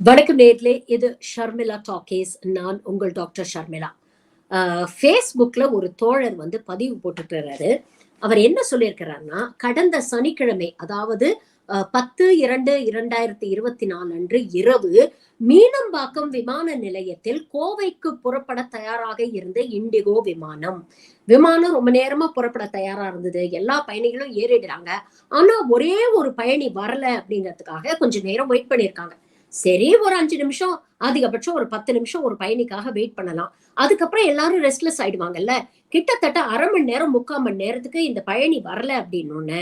வணக்கம் நேர்களே, இது ஷர்மிளா டாக்கீஸ். நான் உங்கள் டாக்டர் ஷர்மிளா. ஃபேஸ்புக்ல ஒரு தோழர் வந்து பதிவு போட்டுக்கிறாரு. அவர் என்ன சொல்லியிருக்கிறாருன்னா, கடந்த சனிக்கிழமை, அதாவது 10/2/2024 அன்று இரவு மீனம்பாக்கம் விமான நிலையத்தில் கோவைக்கு புறப்பட தயாராக இருந்த இண்டிகோ விமானம். விமானம் ரொம்ப நேரமா புறப்பட தயாரா இருந்தது. எல்லா பயணிகளும் ஏறிடுறாங்க. ஆனா ஒரே ஒரு பயணி வரல அப்படிங்கிறதுக்காக கொஞ்ச நேரம் வெயிட் பண்ணியிருக்காங்க. சரி, ஒரு 5 நிமிஷம், அதிகபட்சம் ஒரு 10 நிமிஷம் ஒரு பயணிக்காக வெயிட் பண்ணலாம். அதுக்கப்புறம் எல்லாரும் ரெஸ்ட்லெஸ் ஆயிடுவாங்கல்ல. கிட்டத்தட்ட 1/2 மணி நேரம், 3/4 மணி நேரத்துக்கு இந்த பயணி வரல அப்படின்னோனே,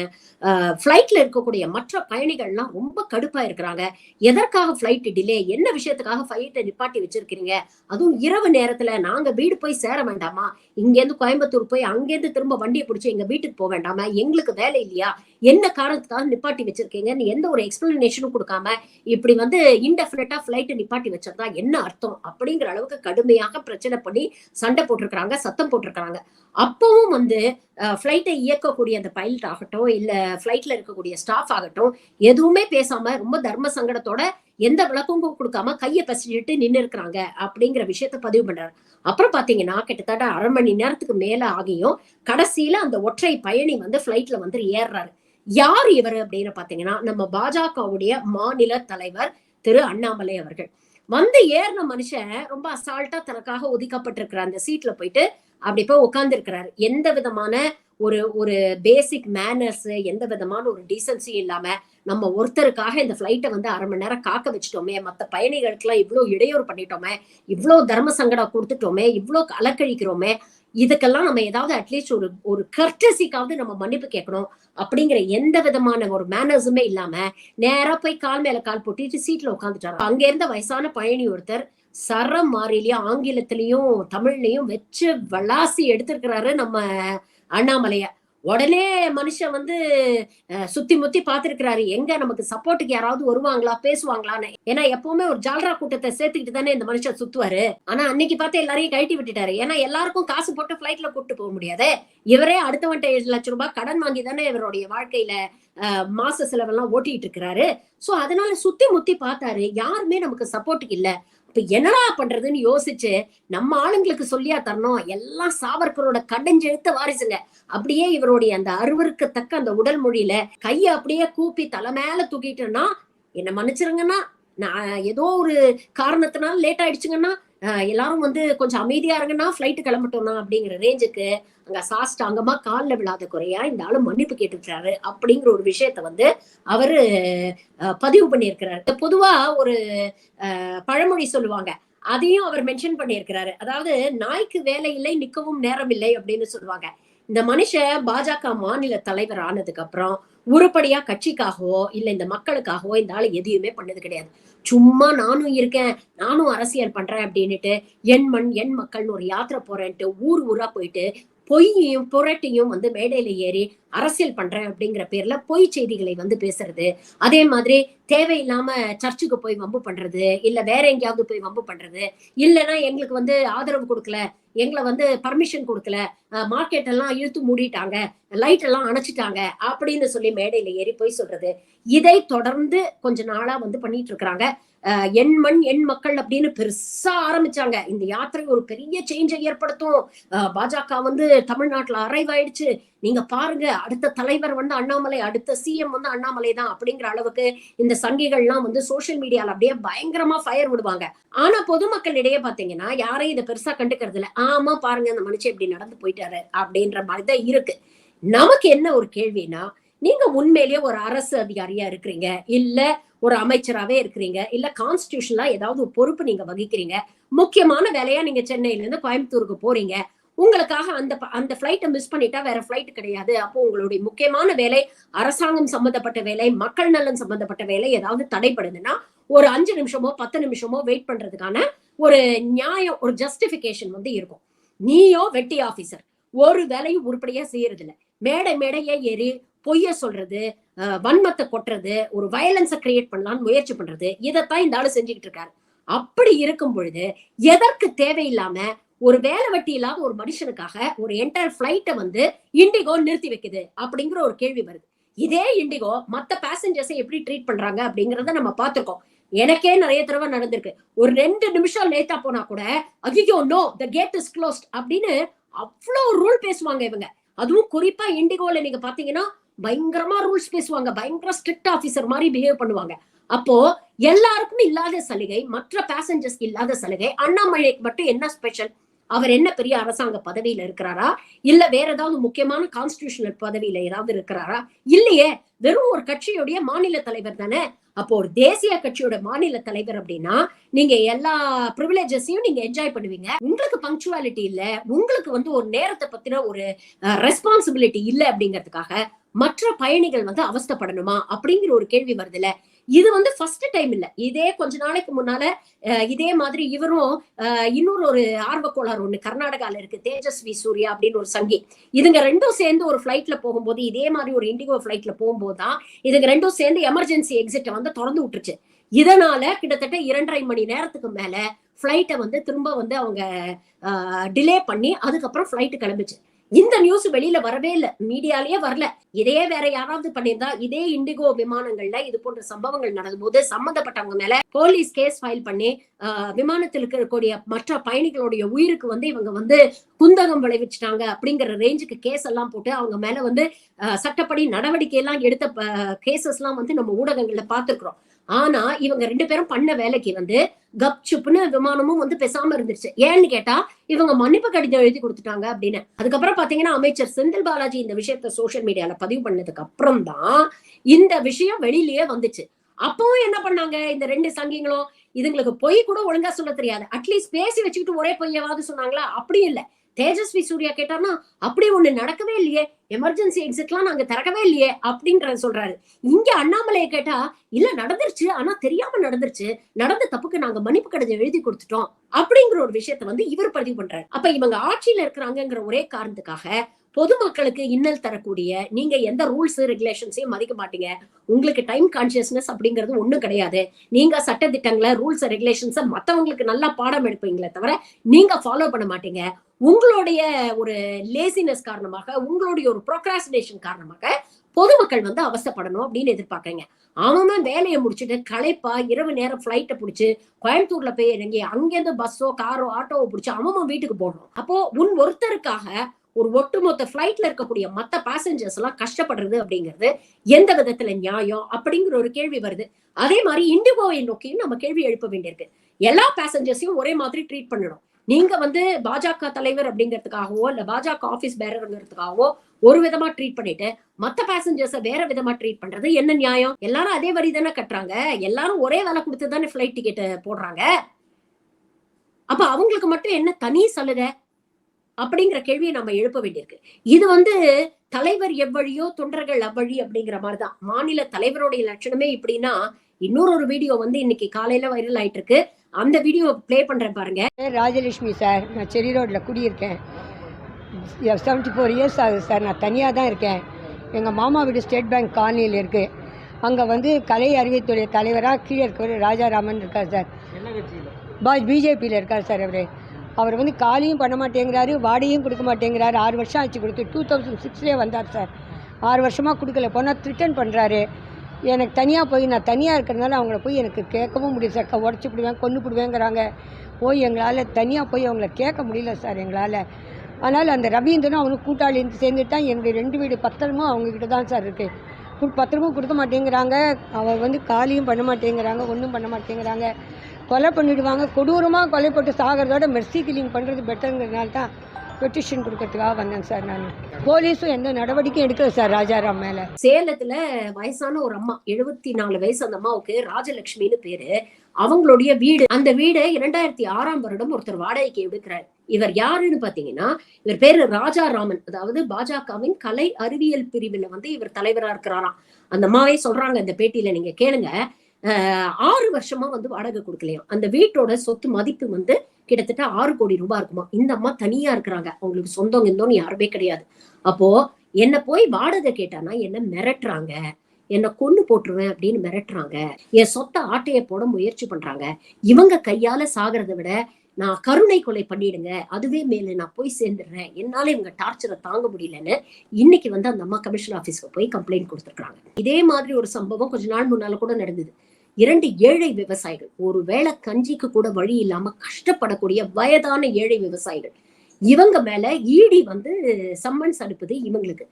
ஃப்ளைட்ல இருக்கக்கூடிய மற்ற பயணிகள்லாம் ரொம்ப கடுப்பா இருக்கிறாங்க. எதற்காக ஃப்ளைட் டிலே? என்ன விஷயத்துக்காக ஃப்ளைட்ட நிப்பாட்டி வச்சிருக்கிறீங்க? அதுவும் இரவு நேரத்துல நாங்க வீடு போய் சேர வேண்டாமா? இங்கேருந்து கோயம்புத்தூர் போய் அங்கேருந்து திரும்ப வண்டிய புடிச்சு எங்க வீட்டுக்கு போ வேண்டாமா? எங்களுக்கு வேலை இல்லையா? என்ன காரணத்துக்காக நிப்பாட்டி வச்சிருக்கீங்கன்னு எந்த ஒரு எக்ஸ்பிளனேஷனும் குடுக்காம, இப்படி வந்து இன்டெஃபினிட்டா ஃப்ளைட் நிப்பாட்டி வச்சிருந்தா என்ன அர்த்தம்? அப்படிங்கிற அளவுக்கு கடுமையாக பிரச்சனை பண்ணி சண்டை போட்டிருக்கிறாங்க, சத்தம் போட்டிருக்கிறாங்க. அப்பவும் வந்து ஃப்ளைட்டை இயக்கக்கூடிய அந்த பைலட் ஆகட்டும், இல்ல ஃப்ளைட்ல இருக்கக்கூடிய ஸ்டாஃப் ஆகட்டும், எதுவுமே பேசாம ரொம்ப தர்ம சங்கடத்தோட எந்த விளக்கமும் கொடுக்காம கைய பிசைஞ்சிட்டு நின்னு இருக்கிறாங்க அப்படிங்கிற விஷயத்த பதிவு பண்றாரு. அப்புறம் பாத்தீங்கன்னா, கிட்டத்தட்ட 1/2 மணி நேரத்துக்கு மேல ஆகியும் கடைசியில அந்த ஒற்றை பயணி வந்து ஃப்ளைட்ல வந்து ஏறுறாரு. யார் இவரு அப்படின்னு பாத்தீங்கன்னா, நம்ம பாஜகவுடைய மாநில தலைவர் திரு அண்ணாமலை அவர்கள். வந்து ஏறின மனுஷன் ரொம்ப அசால்ட்டா தனக்காக ஒதுக்கப்பட்டிருக்கிற அந்த சீட்ல போயிட்டு அப்படி போய் உட்கார்ந்து இருக்கிறாரு. எந்த விதமான ஒரு ஒரு பேசிக் மேனர்ஸ், எந்த விதமான ஒரு டீசன்சி இல்லாம நம்ம ஒருத்தருக்காக இந்த ஃபிளைட்டை வந்து 1/2 மணி நேரம் காக்க வச்சுட்டோமே, மத்த பயணிகளுக்கு எல்லாம் இவ்வளவு இடையூறு பண்ணிட்டோமே, இவ்வளவு தர்ம சங்கடம் கொடுத்துட்டோமே, இவ்வளவு அலக்கழிக்கிறோமே, இதுக்கெல்லாம் நம்ம ஏதாவது அட்லீஸ்ட் ஒரு ஒரு கர்டசிக்காவது நம்ம மன்னிப்பு கேட்கணும் அப்படிங்கிற எந்த விதமான ஒரு மேனர்ஸுமே இல்லாம நேரா போய் கால் மேல கால் போட்டுட்டு சீட்ல உட்காந்துட்டாரு. அங்க இருந்த வயசான பயணி ஒருத்தர் சரம் மாறிலையும் ஆங்கிலத்திலையும் தமிழ்லையும் வச்சு விளாசி எடுத்திருக்கிறாரு நம்ம அண்ணாமலைய. உடனே மனுஷன் வந்து சுத்தி முத்தி பாத்துருக்கிறாரு, எங்க நமக்கு சப்போர்ட்டுக்கு யாராவது வருவாங்களா, பேசுவாங்களான்னு. ஏன்னா எப்பவுமே ஒரு ஜால்ரா கூட்டத்தை சேர்த்துக்கிட்டு தானே இந்த மனுஷன் சுத்துவாரு. ஆனா அன்னைக்கு பார்த்து எல்லாரையும் கழட்டி விட்டுட்டாரு. ஏன்னா எல்லாருக்கும் காசு போட்டு பிளைட்ல கூட்டு போக முடியாது. இவரே அடுத்தவன்ட்ட 7 லட்சம் ரூபாய் கடன் வாங்கி தானே இவருடைய வாழ்க்கையில மாச செலவெல்லாம் ஓட்டிட்டு இருக்கிறாரு. சோ அதனால சுத்தி முத்தி பார்த்தாரு, யாருமே நமக்கு சப்போர்ட்டுக்கு இல்ல. இப்ப என்னடா பண்றதுன்னு யோசிச்சு, நம்ம ஆளுங்களுக்கு சொல்லியா தரணும், எல்லாம் சாவர்கரோட கடைஞ்செழுத்த வாரிசுங்க. அப்படியே இவருடைய அந்த அருவருக்கத்தக்க அந்த உடல் மொழியில கைய அப்படியே கூப்பி தலை மேல தூக்கிட்டேன்னா, என்ன மன்னிச்சிருங்கன்னா, நான் ஏதோ ஒரு காரணத்தினால லேட் ஆயிடுச்சுங்கன்னா, எல்லாரும் வந்து கொஞ்சம் அமைதியா இருங்கன்னா ஃபிளைட் கிளம்பட்டோம்னா அப்படிங்கிற ரேஞ்சுக்கு அங்க சாஷ்டாங்கமா கால்ல விழாத குறையா இந்த ஆளு மன்னிப்பு கேட்டுக்கிறாரு அப்படிங்கிற ஒரு விஷயத்த வந்து அவரு பதிவு பண்ணியிருக்கிறாரு. பொதுவா ஒரு பழமொழி சொல்லுவாங்க, அதையும் அவர் மென்ஷன் பண்ணியிருக்கிறாரு. அதாவது நாய்க்கு வேலை இல்லை, நிக்கவும் நேரம் இல்லை அப்படின்னு சொல்லுவாங்க. இந்த மனுஷன் பாஜக மாநில தலைவர் ஆனதுக்கு அப்புறம் உருப்படியா கட்சிக்காகவோ இல்ல இந்த மக்களுக்காகவோ இந்த ஆளு எதையுமே பண்ணது கிடையாது. சும்மா நானும் இருக்கேன், நானும் அரசியல் பண்றேன் அப்படின்னுட்டு என் மண் என் மக்கள்னு ஒரு யாத்திரை போறேன்ட்டு ஊர் ஊரா போயிட்டு பொய்யையும் புரட்டியும் வந்து மேடையில ஏறி அரசியல் பண்றேன் அப்படிங்கிற பேர்ல பொய் செய்திகளை வந்து பேசுறது. அதே மாதிரி தேவையில்லாம சர்ச்சுக்கு போய் வம்பு பண்றது, இல்ல வேற எங்கேயாவது போய் வம்பு பண்றது, இல்லைன்னா எங்களுக்கு வந்து ஆதரவு கொடுக்கல, எங்களை வந்து பர்மிஷன் கொடுக்கல, மார்க்கெட் எல்லாம் இழுத்து மூடிட்டாங்க, லைட் எல்லாம் அணைச்சிட்டாங்க அப்படின்னு சொல்லி மேடையில ஏறி போய் சொல்றது. இதை தொடர்ந்து கொஞ்ச நாளா வந்து பண்ணிட்டு இருக்கிறாங்க. என் மண் என் மக்கள் அப்படின்னு பெருசா ஆரம்பிச்சாங்க. இந்த யாத்திரை ஒரு பெரிய சேஞ்சை ஏற்படுத்தும், பாஜக வந்து தமிழ்நாட்டுல அரைவ் ஆயிடுச்சு, நீங்க பாருங்க அடுத்த தலைவர் வந்து அண்ணாமலை, அடுத்த சிஎம் வந்து அண்ணாமலை தான் அப்படிங்கிற அளவுக்கு இந்த சங்கிகள்லாம் வந்து சோசியல் மீடியால அப்படியே பயங்கரமா ஃபயர் விடுவாங்க. ஆனா பொதுமக்களிடையே பாத்தீங்கன்னா யாரையும் இதை பெருசா கண்டுக்கிறது இல்ல. ஆமா பாருங்க அந்த மனுஷன் இப்படி நடந்து போயிட்டாரு அப்படின்ற மாதிரிதான் இருக்கு. நமக்கு என்ன ஒரு கேள்வினா, நீங்க உண்மையிலேயே ஒரு அரசு அதிகாரியா இருக்கிறீங்க, இல்ல ஒரு அமைச்சராவே இருக்கிறீங்க, இல்ல கான்ஸ்டிடியூஷனலா ஏதாவது ஒரு பொறுப்பு நீங்க வகிக்கிறீங்க, முக்கியமான வேலையா நீங்க சென்னையில இருந்து கோயம்புத்தூருக்கு போறீங்க, உங்களுக்காக அந்த அந்த பிளைட்டை மிஸ் பண்ணிட்டா வேற பிளைட் கிடையாது. அப்போ உங்களுடைய முக்கியமான வேலை அரசாங்கம் சம்பந்தப்பட்ட வேலை, மக்கள் நலன் சம்பந்தப்பட்ட வேலை ஏதாவது தடைப்படுதுன்னா ஒரு 5 நிமிஷமோ 10 நிமிஷமோ வெயிட் பண்றதுக்கான ஒரு நியாயம், ஒரு ஜஸ்டிபிகேஷன் வந்து இருக்கும். நீயோ வெட்டி ஆபீசர் ஒரு வேலையும் உருப்படியா செய்யறது இல்ல. மேடை மேடையே ஏறி பொய்ய சொல்றது, வன்மத்தை கொட்டுறது, ஒரு வயலன்ஸை கிரியேட் பண்ணலாம்னு முயற்சி பண்றது, இதைத்தான் இந்த ஆளு செஞ்சுக்கிட்டு இருக்காரு. அப்படி இருக்கும் பொழுது எதற்கு தேவையில்லாம ஒரு வேலை வெட்டி இல்லாத ஒரு மனுஷனுக்காக ஒரு என்டையர் பிளைட்டை வந்து இண்டிகோ நிறுத்தி வைக்குது அப்படிங்கிற ஒரு கேள்வி வருது. இதே இண்டிகோ மத்த பேசஞ்சர்ஸை எப்படி ட்ரீட் பண்றாங்க அப்படிங்கறத நம்ம பார்த்திருக்கோம். எனக்கே நிறைய தடவை நடந்திருக்கு. ஒரு 2 நிமிஷம் லேட்டா போனா கூட ஐயோ no the gate is closed அப்படின்னு அவ்வளவு ரூல் பேசுவாங்க இவங்க. அதுவும் குறிப்பா இண்டிகோல நீங்க பாத்தீங்கன்னா பயங்கரமா ரூல்ஸ் பேசுவாங்க. பயங்கர ஸ்ட்ரிக்ட் ஆபீசர் மாதிரி பிஹேவ் பண்ணுவாங்க. அப்போ எல்லாருக்கும் இல்லாத சலுகை, மற்ற பேசஞ்சர்ஸ்க்கு இல்லாத சலுகை, அண்ணாமலைக்கு மட்டும் என்ன ஸ்பெஷல்? அவர் என்ன பெரிய அரசாங்க பதவியில இருக்கிறாரா? இல்ல வேற ஏதாவது முக்கியமான கான்ஸ்டிடியூஷனல் பதவியில ஏதாவது இருக்கிறாரா? இல்லையே. வெறும் ஒரு கட்சியுடைய மாநில தலைவர் தானே. அப்போ ஒரு தேசிய கட்சியோட மாநில தலைவர் அப்படின்னா நீங்க எல்லா ப்ரிவிலேஜஸையும் நீங்க என்ஜாய் பண்ணுவீங்க. உங்களுக்கு பங்க்சுவாலிட்டி இல்ல, உங்களுக்கு ஒரு நேரத்தை பத்தின ஒரு ரெஸ்பான்சிபிலிட்டி இல்ல அப்படிங்கிறதுக்காக மற்ற பயணிகள் அவஸ்தைப்படணுமா அப்படிங்கிற ஒரு கேள்வி வருதுல்ல. இது ஃபர்ஸ்ட் டைம் இல்ல. இதே கொஞ்ச நாளைக்கு முன்னால இதே மாதிரி இவரும் இன்னொரு ஒரு ஆர்வக்கோளாறு ஒண்ணு கர்நாடகால இருக்கு, தேஜஸ்வி சூர்யா அப்படின்னு ஒரு சங்கி. இதுங்க ரெண்டும் சேர்ந்து ஒரு பிளைட்ல போகும்போது, இதே மாதிரி ஒரு இண்டிகோ பிளைட்ல போகும்போதுதான் இதுங்க ரெண்டும் சேர்ந்து எமர்ஜென்சி எக்ஸிட் திறந்து விட்டுருச்சு. இதனால கிட்டத்தட்ட 2.5 மணி நேரத்துக்கு மேல பிளைட்டை திரும்ப அவங்க டிலே பண்ணி அதுக்கப்புறம் பிளைட் கிளம்பிச்சு. இந்த நியூஸ் வெளியில வரவே இல்ல, மீடியாலேயே வரல. இதே வேற யாராவது பண்ணியிருந்தா, இதே இண்டிகோ விமானங்கள்ல இது போன்ற சம்பவங்கள் நடக்கும் போது சம்பந்தப்பட்டவங்க மேல போலீஸ் கேஸ் ஃபைல் பண்ணி விமானத்தில் இருக்கக்கூடிய மற்ற பயணிகளுடைய உயிருக்கு இவங்க குந்தகம் விளைவிச்சிட்டாங்க அப்படிங்கிற ரேஞ்சுக்கு கேஸ் எல்லாம் போட்டு அவங்க மேல சட்டப்படி நடவடிக்கை எல்லாம் எடுத்த கேசஸ் எல்லாம் நம்ம ஊடகங்கள்ல பாத்துக்கிறோம். ஆனா இவங்க 2 பேரும் பண்ண வேலைக்கு கப்சுப்னு விமானமும் பேசாம இருந்துருச்சு. ஏன்னு கேட்டா இவங்க மன்னிப்பு கடிதம் எழுதி கொடுத்துட்டாங்க அப்படின்னு. அதுக்கப்புறம் பாத்தீங்கன்னா அமைச்சர் செந்தில் பாலாஜி இந்த விஷயத்த சோசியல் மீடியால பதிவு பண்ணதுக்கு அப்புறம் தான் இந்த விஷயம் வெளியிலேயே வந்துச்சு. அப்பவும் என்ன பண்ணாங்க இந்த 2 சங்கிங்களும்? இதுங்களுக்கு பொய் கூட ஒழுங்கா சொல்ல தெரியாது. அட்லீஸ்ட் பேசி வச்சுக்கிட்டு ஒரே பொய்யாவது சொன்னாங்களா? அப்படி இல்ல. தேஜஸ்வி சூர்யா கேட்டார்னா அப்படி ஒண்ணு நடக்கவே இல்லையே, எமர்ஜென்சி எக்ஸிட்லாம் நாங்க திறக்கவே இல்லையே அப்படிங்கறத சொல்றாரு. இங்க அண்ணாமலையை கேட்டா இல்ல நடந்துருச்சு, ஆனா தெரியாம நடந்துருச்சு, நடந்த தப்புக்கு நாங்க மன்னிப்பு கடிதம் எழுதி கொடுத்துட்டோம் அப்படிங்கிற ஒரு விஷயத்த இவர் பதிவு பண்றாரு. அப்ப இவங்க ஆட்சியில இருக்கிறாங்கிற ஒரே காரணத்துக்காக பொதுமக்களுக்கு இன்னல் தரக்கூடிய நீங்க எந்த ரூல்ஸ் ரெகுலேஷன்ஸையும் மதிக்க மாட்டீங்க. உங்களுக்கு டைம் கான்சியஸ்னஸ் அப்படிங்கிறது ஒண்ணும் கிடையாது. நீங்க சட்ட திட்டங்களை ரூல்ஸ் ரெகுலேஷன்ஸை மத்தவங்களுக்கு நல்லா பாடம் எடுப்பீங்களே தவிர நீங்க ஃபாலோ பண்ண மாட்டீங்க. உங்களுடைய ஒரு லேசினஸ் காரணமாக, உங்களுடைய ஒரு ப்ரோக்ராஸ்டினேஷன் காரணமாக பொதுமக்கள் அவசரப்படணும் அப்படின்னு எதிர்பார்க்கறீங்க. அவன் வேலையை முடிச்சுட்டு களைப்பா இரவு நேரம் பிளைட்டை பிடிச்சு கோயம்புத்தூர்ல போய் இறங்கி அங்கிருந்து பஸ்ஸோ காரோ ஆட்டோவோ பிடிச்சு அவன் வீட்டுக்கு போடணும். அப்போ ஒருத்தருக்காக ஒரு ஒட்டுமொத்த பிளைட்ல இருக்கக்கூடிய மத்த பேசஞ்சர்ஸ் எல்லாம் கஷ்டப்படுறது அப்படிங்கிறது எந்த விதத்துல நியாயம் அப்படிங்கிற ஒரு கேள்வி வருது. அதே மாதிரி இண்டிகோவை நோக்கியும் நம்ம கேள்வி எழுப்ப வேண்டியிருக்கு. எல்லா பேசஞ்சர்ஸையும் ஒரே மாதிரி ட்ரீட் பண்ணணும். நீங்க பாஜக தலைவர் அப்படிங்கிறதுக்காகவோ இல்ல பாஜக ஆபீஸ் பேரருங்கிறதுக்காகவோ ஒரு விதமா ட்ரீட் பண்ணிட்டு மத்த பேசஞ்சர்ஸ வேற விதமா ட்ரீட் பண்றது என்ன நியாயம்? எல்லாரும் அதே வரி தானே கட்டுறாங்க, எல்லாரும் ஒரே வேலை கொடுத்து தானே பிளைட் டிக்கெட் போடுறாங்க. அப்ப அவங்களுக்கு மட்டும் என்ன தனி சலுகை அப்படிங்கிற கேள்வியை நம்ம எழுப்ப வேண்டியிருக்கு. இது தலைவர் எவ்வழியோ தொண்டர்கள் அவ்வழி அப்படிங்கிற மாதிரிதான். மாநில தலைவருடைய லட்சணமே இப்படின்னா இன்னொரு வீடியோ இன்னைக்கு காலையில வைரல் ஆயிட்டு இருக்கு. அந்த வீடியோ பிளே பண்றேன் பாருங்க. ராஜலட்சுமி சார், நான் செரி ரோட்ல குடியிருக்கேன். 74 இயர்ஸ் ஆகுது சார். நான் தனியாக தான் இருக்கேன். எங்கள் மாமா வீடு ஸ்டேட் பேங்க் காலனியில் இருக்குது. அங்கே கலை அறிவியத்துறை தலைவராக கீழே இருக்கவர் ராஜாராமன் இருக்கார் சார். பிஜேபியில் இருக்கார் சார். அவர் காலியும் பண்ண மாட்டேங்கிறாரு, வாடகையும் கொடுக்க மாட்டேங்கிறாரு. 6 வருஷம் ஆச்சு கொடுத்து. 2006 வந்தார் சார். 6 வருஷமாக கொடுக்கல. போனால் ரிட்டர்ன் பண்ணுறாரு. எனக்கு தனியாக போய் நான் தனியாக இருக்கிறதுனால அவங்கள போய் எனக்கு கேட்கவும் முடியல சார். உடச்சி விடுவேன், கொண்டு விடுவேங்கிறாங்க. போய் எங்களால் தனியாக போய் அவங்கள கேட்க முடியல சார் எங்களால். அதனால் அந்த ரவீந்திரனும் அவனுக்கு கூட்டாளி சேர்ந்துட்டு தான் என்னுடைய 2 வீடு பத்திரமும் அவங்கக்கிட்ட தான் சார் இருக்குது. பத்திரமும் கொடுக்க மாட்டேங்கிறாங்க. அவர் காலியும் பண்ண மாட்டேங்கிறாங்க, ஒன்றும் பண்ண மாட்டேங்கிறாங்க. கொலை பண்ணிவிடுவாங்க. கொடூரமாக கொலை போட்டு சாகிறதோட மெர்சி கில்லிங் பண்ணுறது பெட்டருங்கிறதுனால தான் பெட்டிஷன் கொடுக்கறதுக்காக வந்தேங்க சார். நான் போலீஸும் எந்த நடவடிக்கையும் எடுக்கல சார் ராஜாராம் மேல. சேலத்துல வயசான ஒரு அம்மா, 74 வயசு, அந்த அம்மாவுக்கு ராஜலட்சுமின்னு பேரு. அவங்களுடைய வீடு, அந்த வீடு 2006ஆம் வருடம் ஒருத்தர் வாடகைக்கு எடுக்கிறார். இவர் யாருன்னு பாத்தீங்கன்னா இவர் பேரு ராஜாராமன். அதாவது பாஜகவின் கலை அறிவியல் பிரிவுல இவர் தலைவரா இருக்கிறாராம். அந்த அம்மாவே சொல்றாங்க இந்த பேட்டியில, நீங்க கேளுங்க. 6 வருஷமா வாடகை கொடுக்கலையாம். அந்த வீட்டோட சொத்து மதிப்பு கிட்டத்தட்ட 6 கோடி ரூபாய் இருக்குமா. இந்த அம்மா தனியா இருக்கிறாங்க, அவங்களுக்கு சொந்தம் இந்தோன்னு யாருமே கிடையாது. அப்போ என்ன போய் வாடகை கேட்டானா என்ன மிரட்டுறாங்க, என்ன கொன்னு போட்டுருவேன் அப்படின்னு மிரட்டுறாங்க. என் சொத்தை ஆட்டைய போட முயற்சி பண்றாங்க. இவங்க கையால சாகிறத விட நான் கருணை கொலை பண்ணிடுங்க, அதுவே மேல நான் போய் சேர்ந்துடுறேன், என்னால இவங்க டார்ச்சரை தாங்க முடியலன்னு இன்னைக்கு அந்த அம்மா கமிஷனர் ஆபீஸ்க்கு போய் கம்ப்ளைண்ட் கொடுத்துருக்காங்க. இதே மாதிரி ஒரு சம்பவம் கொஞ்ச நாள் முன்னால கூட நடந்தது. 2 ஏழை விவசாயிகள், ஒரு வேளை கஞ்சிக்கு கூட வழி இல்லாம கஷ்டப்படக்கூடிய வயதான ஏழை விவசாயிகள், இவங்க மேல இடி வந்து சம்மன்ஸ் அனுப்புது இவங்களுக்கு.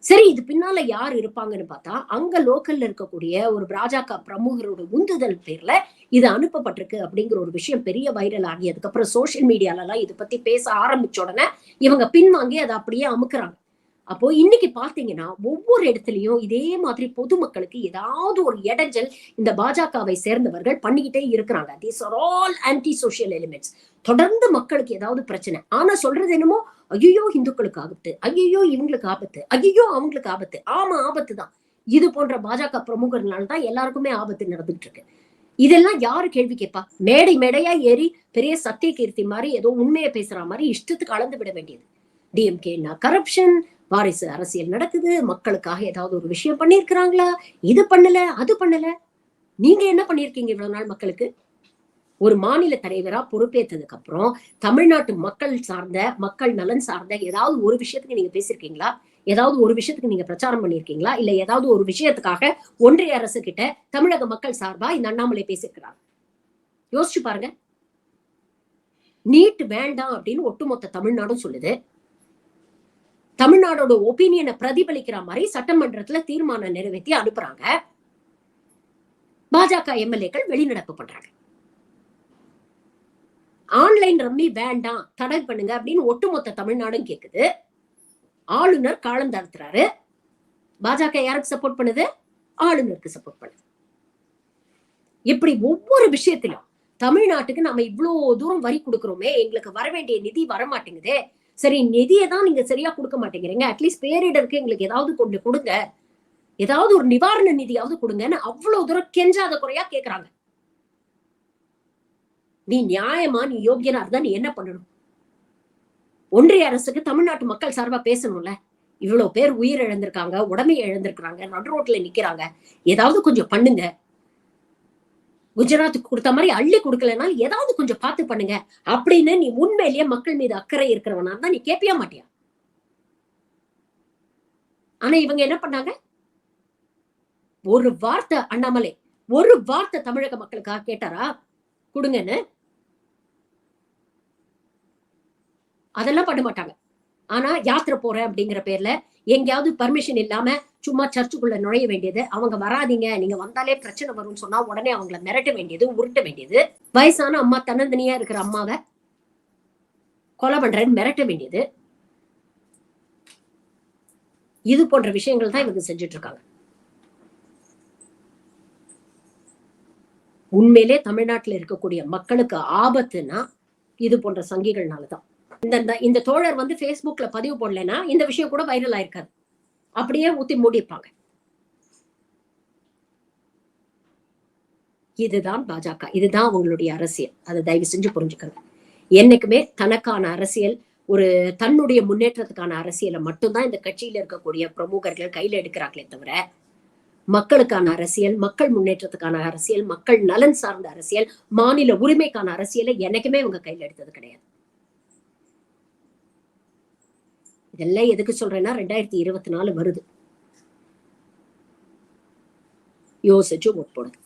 சரி, இது பின்னால யார் இருப்பாங்கன்னு பார்த்தா, அங்க லோக்கல்ல இருக்கக்கூடிய ஒரு பாஜக பிரமுகரோட உந்துதல் பேர்ல இது அனுப்பப்பட்டிருக்கு அப்படிங்கிற ஒரு விஷயம் பெரிய வைரல் ஆகி, அதுக்கப்புறம் சோசியல் மீடியால எல்லாம் இதை பத்தி பேச ஆரம்பிச்ச உடனே இவங்க பின்வாங்கி அதை அப்படியே அமுக்குறாங்க. அப்போ இன்னைக்கு பாத்தீங்கன்னா ஒவ்வொரு இடத்துலயும் இதே மாதிரி பொதுமக்களுக்கு ஏதாவது ஒரு இடைஞ்சல் இந்த பாஜகவை சேர்ந்தவர்கள் பண்ணிக்கிட்டே இருக்கிறாங்க. These are all anti social elements. தொடர்ந்து மக்களுக்கு ஏதாவது பிரச்சனை, ஆனா சொல்றது என்னமோ ஐயோ இந்துக்களுக்கு ஆபத்து, ஐயோ இவங்களுக்கு ஆபத்து, ஐயோ அவங்களுக்கு ஆபத்து. ஆமா, ஆபத்து தான். இது போன்ற பாஜக பிரமுகர்களால் தான் எல்லாருக்குமே ஆபத்து நடந்துட்டு இருக்கு. இதெல்லாம் யாரு கேள்வி கேட்பா? மேடை மேடையா ஏறி பெரிய சத்திய கீர்த்தி மாதிரி ஏதோ உண்மையை பேசுற மாதிரி இஷ்டத்துக்கு அளந்து விட வேண்டியது. டிஎம்கேனா கரப்ஷன், வாரிசு அரசியல் நடக்குது, மக்களுக்காக ஏதாவது ஒரு விஷயம் பண்ணிருக்கிறாங்களா, இது பண்ணல அது பண்ணல. நீங்க என்ன பண்ணிருக்கீங்க இவ்வளவு நாள் மக்களுக்கு? ஒரு மாநில தலைவரா பொறுப்பேற்றதுக்கு அப்புறம் தமிழ்நாட்டு மக்கள் சார்ந்த, மக்கள் நலன் சார்ந்த ஏதாவது ஒரு விஷயத்துக்கு நீங்க பேசிருக்கீங்களா? ஏதாவது ஒரு விஷயத்துக்கு நீங்க பிரச்சாரம் பண்ணிருக்கீங்களா? இல்ல ஏதாவது ஒரு விஷயத்துக்காக ஒன்றிய அரசு கிட்ட தமிழக மக்கள் சார்பா இந்த அண்ணாமலை பேசியிருக்கிறார்? யோசிச்சு பாருங்க. நீட் வேண்டாம் அப்படின்னு ஒட்டுமொத்த தமிழ்நாடும் சொல்லுது. தமிழ்நாடோட ஒப்பீனியனை பிரதிபலிக்கிற மாதிரி சட்டமன்றத்துல தீர்மானம் நிறைவேற்றி அனுப்புறாங்க. பாஜக எம்எல்ஏக்கள் வெளிநடப்பு பண்றாங்க. ஆன்லைன் ரம்மி வேண்டாம், தடை பண்ணுங்க அப்படின்னு ஒட்டுமொத்த தமிழ்நாடும் கேக்குது. ஆளுநர் காலம் தாழ்த்துறாரு. பாஜக யாருக்கு சப்போர்ட் பண்ணுது? ஆளுநருக்கு சப்போர்ட் பண்ணுது. இப்படி ஒவ்வொரு விஷயத்திலும் தமிழ்நாட்டுக்கு நாம இவ்வளவு தூரம் வரி கொடுக்கிறோமே, எங்களுக்கு வர வேண்டிய நிதி வரமாட்டேங்குதே. சரி, நிதியை தான் நீங்க சரியா கொடுக்க மாட்டேங்கிறீங்க, அட்லீஸ்ட் பேரிடருக்கு எங்களுக்கு ஏதாவது கொண்டு கொடுங்க, ஏதாவது ஒரு நிவாரண நிதியாவது கொடுங்கன்னு அவ்வளவு தூரம் கெஞ்சாத குறையா கேக்குறாங்க. நீ நியாயமா, நீ யோகியனா இருந்தா நீ என்ன பண்ணணும்? ஒன்றிய அரசுக்கு தமிழ்நாட்டு மக்கள் சார்பா பேசணும்ல. இவ்வளவு பேர் உயிர் இழந்திருக்காங்க, உடமையை இழந்திருக்கிறாங்க, நடு ரோட்ல நிக்கிறாங்க, ஏதாவது கொஞ்சம் பண்ணுங்க. குஜராத்துக்கு கொடுத்த மாதிரி அள்ளி கொடுக்கலன்னா ஏதாவது கொஞ்சம் பார்த்து பண்ணுங்க அப்படின்னு நீ உண்மையிலேயே மக்கள் மீது அக்கறை இருக்கிறவனா தான் நீ கேட்பியா மாட்டியா? ஆனா இவங்க என்ன பண்ணாங்க? ஒரு வார்த்தை அண்ணாமலை ஒரு வார்த்தை தமிழக மக்களுக்காக கேட்டாரா கொடுங்கன்னு? அதெல்லாம் பண்ண மாட்டாங்க. ஆனா யாத்திரை போறேன் அப்படிங்கிற பேர்ல எங்கேயாவது பர்மிஷன் இல்லாம சும்மா சர்ச்சுக்குள்ள நுழைய வேண்டியது, அவங்க வராதீங்க, நீங்க வந்தாலே பிரச்சனை வரும்னு சொன்னா உடனே அவங்கள மிரட்ட வேண்டியது, உருட்ட வேண்டியது, வயசான அம்மா தன்னந்தனியா இருக்கிற அம்மாவை கொலை பண்றேன்னு மிரட்ட வேண்டியது, இது போன்ற விஷயங்கள் தான் இவங்க செஞ்சுட்டு இருக்காங்க. உண்மையிலே தமிழ்நாட்டில் இருக்கக்கூடிய மக்களுக்கு ஆபத்துனா இது போன்ற சங்கிகள்னாலதான். இந்த தோழர் வந்து பேஸ்புக்ல பதிவு போடலைன்னா இந்த விஷயம் கூட வைரல் ஆயிருக்காது. அப்படியே ஊத்தி மூடிப்பாங்க. இதுதான் பாஜக, இதுதான் அவங்களுடைய அரசியல். அதை தயவு செஞ்சு புரிஞ்சுக்கங்க. என்னைக்குமே தனக்கான அரசியல், ஒரு தன்னுடைய முன்னேற்றத்துக்கான அரசியலை மட்டும்தான் இந்த கட்சியில இருக்கக்கூடிய பிரமுகர்கள் கையில எடுக்கிறாங்களே தவிர, மக்களுக்கான அரசியல், மக்கள் முன்னேற்றத்துக்கான அரசியல், மக்கள் நலன் சார்ந்த அரசியல், மாநில உரிமைக்கான அரசியலை என்னைக்குமே இவங்க கையில எடுத்தது கிடையாது. இதெல்லாம் எதுக்கு சொல்றேன்னா 2024 வருது. யோசிச்சு ஓட் போடுங்க.